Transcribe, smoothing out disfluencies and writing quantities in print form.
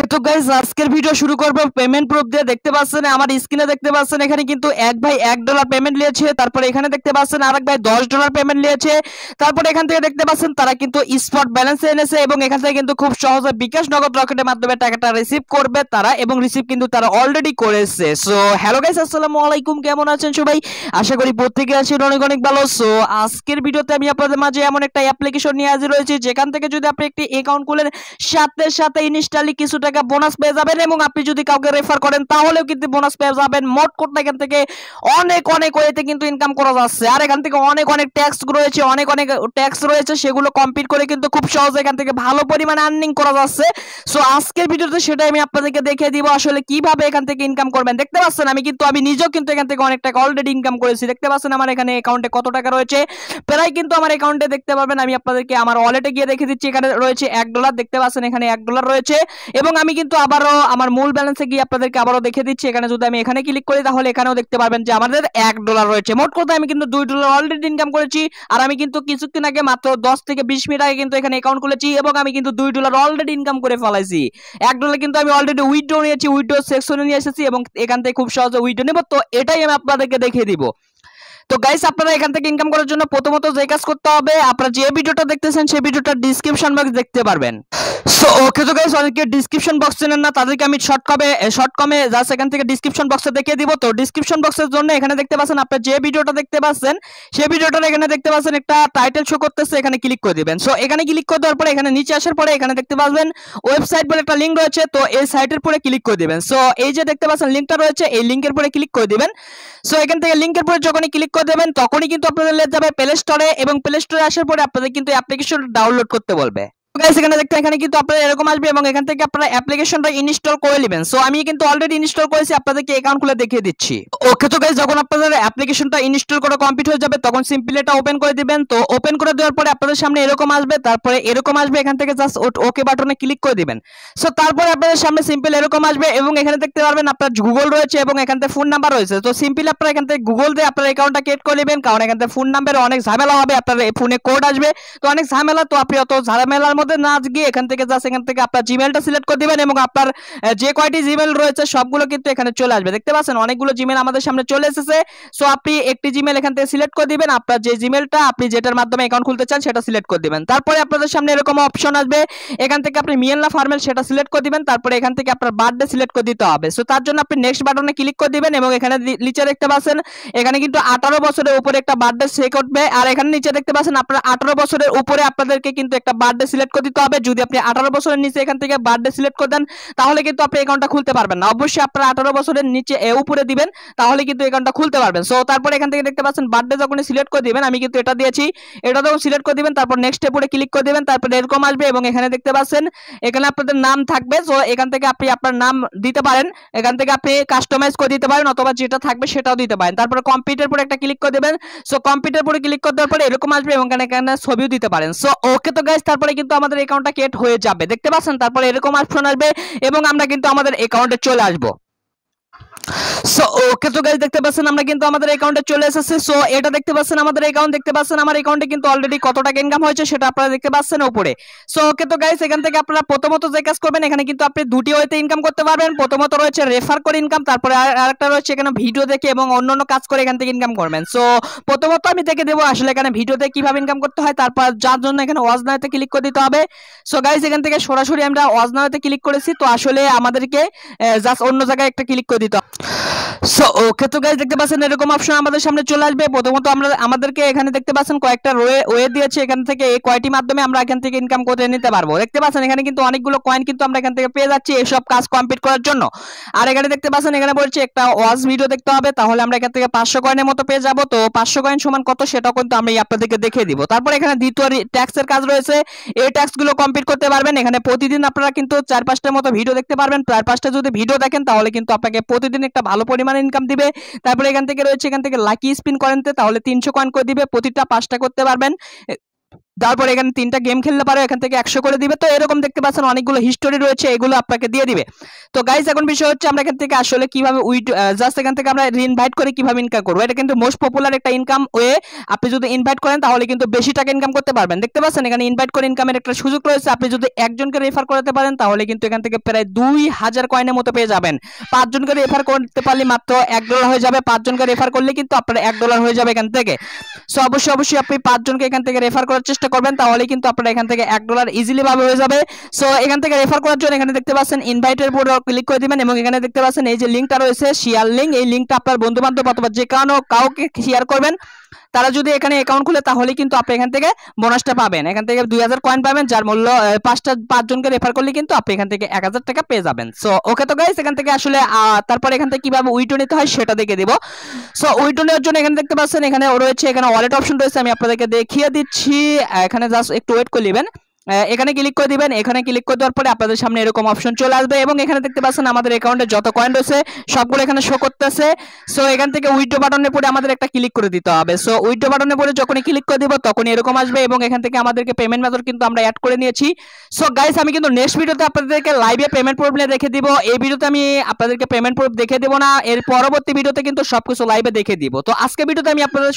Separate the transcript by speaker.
Speaker 1: তো গাইস আজকের ভিডিও শুরু করব পেমেন্ট প্রুফ দিয়ে। দেখতে পাচ্ছেন আমার স্ক্রিনে দেখতে পাচ্ছেন এখানে কিন্তু এক ভাই $1 পেমেন্ট নিয়েছে। তারপরে এখানে দেখতে পাচ্ছেন আরেক ভাই $10 পেমেন্ট নিয়েছে। তারপরে এখান থেকে দেখতে পাচ্ছেন তারা কিন্তু স্পট ব্যালেন্স এনেছে এবং এখান থেকে কিন্তু খুব সহজে বিকাশ নগদ রকেটের মাধ্যমে টাকাটা রিসিভ করবে তারা, এবং রিসিভ কিন্তু তারা অলরেডি করেছে। সো হ্যালো গাইস, আসসালামু আলাইকুম, কেমন আছেন সবাই? আশা করি প্রত্যেকে আছেন অনেক অনেক ভালো। সো আজকের ভিডিওতে আমি আপনাদের মাঝে এমন একটা অ্যাপ্লিকেশন নিয়ে হাজির হয়েছি যেখান থেকে যদি আপনি একটি অ্যাকাউন্ট খুলেন সাথে সাথে ইনস্ট্যান্টলি কিছু টাকা বোনাস পেয়ে যাবেন, এবং আপনি যদি কাউকে রেফার করেন তাহলেও কিন্তু বোনাস পেয়ে যাবেন। মোট কথা এখান থেকে অনেক অনেক ওয়েতে কিন্তু ইনকাম করা যাচ্ছে, আর এখান থেকে অনেক অনেক ট্যাক্স রয়েছে, অনেক অনেক ট্যাক্স রয়েছে, সেগুলো কমপ্লিট করে কিন্তু খুব সহজে এখান থেকে ভালো পরিমাণে আর্নিং করা যাচ্ছে। সো আজকের ভিডিওতে সেটাই আমি আপনাদেরকে দেখিয়ে দিব আসলে কিভাবে এখান থেকে ইনকাম করবেন। দেখতে পাচ্ছেন আমি নিজেও কিন্তু এখান থেকে অনেক টাকা অলরেডি ইনকাম করেছি। দেখতে পাচ্ছেন আমার এখানে অ্যাকাউন্টে কত টাকা রয়েছে, প্রায় কিন্তু আমার অ্যাকাউন্টে দেখতে পারবেন। আমি আপনাদেরকে আমার ওয়ালেটে গিয়ে দেখে দিচ্ছি, এখানে রয়েছে $1। দেখতে পাচ্ছেন এখানে $1 রয়েছে, এবং আমি কিন্তু আবারও আমার মূল ব্যালেন্সে গিয়ে আপনাদেরকে আবারও দেখে দিচ্ছি। এখানে যদি আমি এখানে ক্লিক করি তাহলে এখানেও দেখতে পারবেন যে আমাদের $1 রয়েছে। মোট কথা আমি কিন্তু $2 অলরেডি ইনকাম করেছি, আর আমি কিন্তু কিছুক্ষণ আগে মাত্র 10 থেকে 20 মিনিট আগে কিন্তু এখানে অ্যাকাউন্ট খুলেছি, এবং আমি কিন্তু $2 অলরেডি ইনকাম করে ফেলাইছি। $1 কিন্তু আমি অলরেডি উইথড্র নিয়েছি, উইথড্র সেকশনে নিয়ে এসেছি, এবং এখান থেকে খুব সহজে উইথড্র নেব। তো এটাই আমি আপনাদেরকে দেখিয়ে দিব। তো গাইস, আপনারা এখান থেকে ইনকাম করার জন্য প্রথমত যে কাজ করতে হবে, আপনারা যে ভিডিওটা দেখতেছেন সেই ভিডিওটা ডেসক্রিপশন বক্স দেখতে পারবেন। সো ওকে, তো গাইস অনেকে ডেসক্রিপশন বক্স চেনেন না, তাদেরকে আমি শর্ট কমে জাস্ট এখান থেকে ডেসক্রিপশন বক্সে দেখিয়ে দিব। তো ডেসক্রিপশন বক্সের জন্য এখানে দেখতে পাচ্ছেন আপনারা যে ভিডিওটা দেখতে পাচ্ছেন সেই ভিডিওটার এখানে দেখতে পাচ্ছেন একটা টাইটেল শো করতেছে, এখানে ক্লিক করে দিবেন। সো এখানে ক্লিক করে দেওয়ার পরে এখানে নিচে আসার পরে এখানে দেখতে পাবেন ওয়েবসাইট বলে একটা লিংক রয়েছে, তো এই সাইটের পরে ক্লিক করে দিবেন। সো এই যে দেখতে পাচ্ছেন লিংকটা রয়েছে, এই লিংকের পরে ক্লিক করে দিবেন। সো এখান থেকে লিংকের পরে যখনই ক্লিক করে দেবেন তখনই কিন্তু আপনাদের নিয়ে যাবে প্লে স্টোরে, এবং প্লে স্টোরে আসার পরে আপনাদের কিন্তু অ্যাপ্লিকেশন ডাউনলোড করতে বলবে। গাইস এখানে দেখতে এখানে কিন্তু আপনারা এরকম আসবে, এবং এখান থেকে আপনারা অ্যাপ্লিকেশনটা ইনস্টল করে নেবেন। সো আমি কিন্তু অলরেডি ইনস্টল করেছি, আপনাদেরকে অ্যাকাউন্ট খুলে দেখিয়ে দিচ্ছি। ওকে, তো গাইস যখন আপনাদের অ্যাপ্লিকেশনটা ইনস্টল করা কমপ্লিট হয়ে যাবে তখন সিম্পলি এটা ওপেন করে দিবেন। তো ওপেন করে দেওয়ার পরে আপনাদের সামনে এরকম আসবে, তারপরে এরকম আসবে, এখান থেকে জাস্ট ওকে বাটনে ক্লিক করে দিবেন। সো তারপরে আপনাদের সামনে সিম্পল এরকম আসবে, এবং এখানে দেখতে পারবেন আপনার গুগল রয়েছে এবং এখান থেকে ফোন নাম্বার রয়েছে। তো সিম্পলি আপনারা এখান থেকে গুগল দিয়ে আপনার অ্যাকাউন্টটা ক্রিয়েট করে নেবেন, কারণ এখান থেকে ফোন নাম্বারে অনেক ঝামেলা হবে, আপনার ফোনে কোড আসবে, তো অনেক ঝামেলা। তো আপনি অত ঝামেলার মধ্যে না গিয়ে এখান থেকে জাস্ট এখান থেকে আপনার জিমেলটা সিলেক্ট করে দিবেন, এবং আপনার যে কয়টি জিমেল রয়েছে সবগুলো কিন্তু এখানে চলে আসবে। দেখতে পাচ্ছেন অনেকগুলো জিমেল আমাদের সামনে চলে এসেছে। সো আপনি একটি জিমেল এখান থেকে সিলেক্ট করে দিবেন, আপনার যে জিমেলটা আপনি যেটার মাধ্যমে অ্যাকাউন্ট খুলতে চান সেটা সিলেক্ট করে দিবেন। তারপরে আপনাদের সামনে এরকম অপশন আসবে, এখান থেকে আপনি মেল না ফিমেল সেটা সিলেক্ট করে দিবেন। তারপরে এখান থেকে আপনার বার্থডে সিলেক্ট করে দিতে হবে। সো তার জন্য আপনি নেক্সট বাটনে ক্লিক করে দিবেন, এবং এখানে নিচে দেখতে পাচ্ছেন এখানে কিন্তু 18 বছরের উপরে একটা বার্থডে সিলেক্ট করবে, আর এখানে নিচে দেখতে পাচ্ছেন আপনার 18 বছরের উপরে আপনাদেরকে কিন্তু একটা বার্থডে সিলেক্ট করে দিতে হবে। যদি আপনি 18 বছরের নিচে এখান থেকে বার্থডে সিলেক্ট করে দেন তাহলে কিন্তু আপনি অ্যাকাউন্টটা খুলতে পারবেন না। অবশ্যই আপনারা 18 বছরের নিচে উপরে দিবেন, তাহলে কিন্তু অ্যাকাউন্টটা খুলতে পারবেন। সো তারপরে এখান থেকে দেখতে পাচ্ছেন বার্থডে যখন সিলেক্ট করে দিবেন, আমি কিন্তু এটা দিয়েছি, এটা যখন সিলেক্ট করে দিবেন তারপর নেক্সট স্টেপে ক্লিক করে দিবেন। তারপরে এরকম আসবে, এবং এখানে দেখতে পাচ্ছেন এখানে আপনাদের নাম থাকবে। সো এখান থেকে আপনি আপনার নাম দিতে পারেন, এখান থেকে আপনি কাস্টমাইজ করে দিতে পারেন, অথবা যেটা থাকবে সেটাও দিতে পারেন। তারপরে কম্পিউটার পরে একটা ক্লিক করে দিবেন। সো কম্পিউটার পরে ক্লিক করে দেওয়ার পরে এরকম আসবে, এবং এখানে ছবিও দিতে পারেন। সো ওকে, তো গাইস তারপরে কিন্তু আমাদের অ্যাকাউন্টটা ক্রিয়েট হয়ে যাবে। দেখতে পাচ্ছেন তারপরে এরকম অপশন আসবে, এবং আমরা কিন্তু আমাদের অ্যাকাউন্টে চলে আসবো। সো ওকে, তো গাইস দেখতে পাচ্ছেন আমরা কিন্তু আমাদের অ্যাকাউন্টে চলে এসেছি। সো এটা দেখতে পাচ্ছেন আমাদের অ্যাকাউন্ট, দেখতে পাচ্ছেন আমার অ্যাকাউন্টে কিন্তু অলরেডি কত টাকা ইনকাম হয়েছে সেটা আপনারা দেখতে পাচ্ছেন উপরে। সো ওকে, তো গাইস এখান থেকে আপনারা প্রথমত যে কাজ করবেন, এখানে কিন্তু আপনি দুটি ওয়েতে ইনকাম করতে পারবেন। প্রথমত রয়েছে রেফার করে ইনকাম, তারপরে আরেকটা রয়েছে এখানে ভিডিও দেখে এবং অন্যান্য কাজ করে এখান থেকে ইনকাম করবেন। সো প্রথমত আমি দেখে দেবো আসলে এখানে ভিডিওতে কিভাবে ইনকাম করতে হয়, তারপর যার জন্য এখানে ওয়াচ নাওতে ক্লিক করে দিতে হবে। সো গাইস এখান থেকে সরাসরি আমরা ওয়াচ নাওতে ক্লিক করেছি, তো আসলে আমাদেরকে জাস্ট অন্য জায়গায় একটা ক্লিক করে দিতে হবে। সো ওকে, তো গাইস দেখতে পাচ্ছেন এরকম অপশন আমাদের সামনে চলে আসবে। প্রথমত আমাদেরকে এখানে দেখতে পাচ্ছেন কয়েকটা ওয়ে দিয়েছে, এখান থেকে এই কয়টি মাধ্যমে আমরা এখান থেকে ইনকাম করে নিতে পারবো। দেখতে পাচ্ছেন এখানে কিন্তু অনেকগুলো কয়েন কিন্তু আমরা এখান থেকে পেয়ে যাচ্ছি এইসব কাজ কমপ্লিট করার জন্য। আর এখানে দেখতে পাচ্ছেন এখানে বলছে একটা ওয়াচ ভিডিও দেখতে হবে, তাহলে আমরা এখান থেকে 500 কয়েনের মতো পেয়ে যাব। তো 500 কয়েন সমান কত সেটাও কিন্তু আমি আপনাদেরকে দেখিয়ে দিব। তারপর এখানে দ্বিতীয় ট্যাক্সের কাজ রয়েছে, এই ট্যাক্সগুলো কমপ্লিট করতে পারবেন। এখানে প্রতিদিন আপনারা কিন্তু 4-5টার মতো ভিডিও দেখতে পারবেন। 4-5টা যদি ভিডিও দেখেন তাহলে কিন্তু আপনাকে প্রতিদিন একটা ভালো পরিমাণে ইনকাম দিবে। তারপরে এখান থেকে রয়েছে এখান থেকে লাকি স্পিন করেন, তাহলে 300 কয়েন করে দিবে, প্রতিটা 5টা করতে পারবেন। তারপর এখানে 3টা গেম খেলতে পারো, এখান থেকে 100 করে দিবে। তো এরকম দেখতে পাচ্ছেন অনেকগুলো হিস্টোরি রয়েছে, এগুলো আপনাকে দিয়ে দিবে। তো গাইস এখন বিষয় হচ্ছে আমরা এখান থেকে আসলে কিভাবে জাস্ট এখান থেকে আমরা ইনভাইট করে কিভাবে ইনকাম করবো, এটা কিন্তু মোস্ট পপুলার একটা ইনকাম ওয়ে। আপনি যদি ইনভাইট করেন তাহলে কিন্তু বেশি টাকা ইনকাম করতে পারবেন। দেখতে পাচ্ছেন এখানে ইনভাইট করে ইনকামের একটা সুযোগ রয়েছে। আপনি যদি একজনকে রেফার করতে পারেন তাহলে কিন্তু এখান থেকে প্রায় 2000 কয়েনের মতো পেয়ে যাবেন। 5 জনকে রেফার করতে পারলে মাত্র $1 হয়ে যাবে। 5 জনকে রেফার করলে কিন্তু আপনার $1 হয়ে যাবে এখান থেকে। সো অবশ্যই আপনি 5 জনকে এখান থেকে রেফার করার চেষ্টা করবেন, তাহলে কিন্তু আপনার এখান থেকে $1 ইজিলি ভাবে হয়ে যাবে। সো এখান থেকে রেফার করার জন্য এখানে দেখতে পাচ্ছেন ইনভাইটের উপর ক্লিক করে দিবেন এবং এখানে দেখতে পাচ্ছেন এই যে লিংকটা রয়েছে শেয়ার লিংক, এই লিংকটা আপনার বন্ধু বান্ধব অথবা যে কাউকে শেয়ার করবেন। তারা যদি এখানে অ্যাকাউন্ট খুলে তাহলে কিন্তু আপনি এখান থেকে বোনাসটা পাবেন। এখান থেকে 2000 কয়েন পাবেন, যার মূল্য 5 জনকে রেফার করলে কিন্তু আপনি এখান থেকে 1000 টাকা পেয়ে যাবেন। সো ওকে তো গাইস এখান থেকে আসলে তারপর এখান থেকে কিভাবে উইথড্র নিতে হয় সেটা দেখে দিব। সো উইথড্র নেওয়ার জন্য এখানে দেখতে পাচ্ছেন এখানে রয়েছে, এখানে ওয়ালেট অপশন রয়েছে, আমি আপনাদেরকে দেখিয়ে দিচ্ছি। এখানে জাস্ট একটু ওয়েট করে নেবেন। এখানে ক্লিক করে দিবেন। এখানে ক্লিক করে দেওয়ার পরে আপনাদের সামনে এরকম অপশন চলে আসবে এবং এখানে দেখতে পাচ্ছেন আমাদের অ্যাকাউন্টে যত কয়েন রয়েছে সবগুলো এখানে শো করতেছে। সো এখান থেকে উইথড্র বাটনে পরে আমাদের একটা ক্লিক করে দিতে হবে। সো উইথড্র বাটনে পরে যখনই ক্লিক করে দিব তখনই এরকম আসবে এবং এখান থেকে আমাদেরকে পেমেন্ট মেথড কিন্তু আমরা অ্যাড করে নিয়েছি। সো গাইস আমি কিন্তু নেক্সট ভিডিওতে আপনাদেরকে লাইভে পেমেন্ট প্রুফ নিয়ে দেখে দিব। এই ভিডিওতে আমি আপনাদেরকে পেমেন্ট প্রুফ দেখে দেব না, এর পরবর্তী ভিডিওতে কিন্তু সবকিছু লাইভে দেখে দিব। তো আজকে ভিডিওতে আমি আপনাদের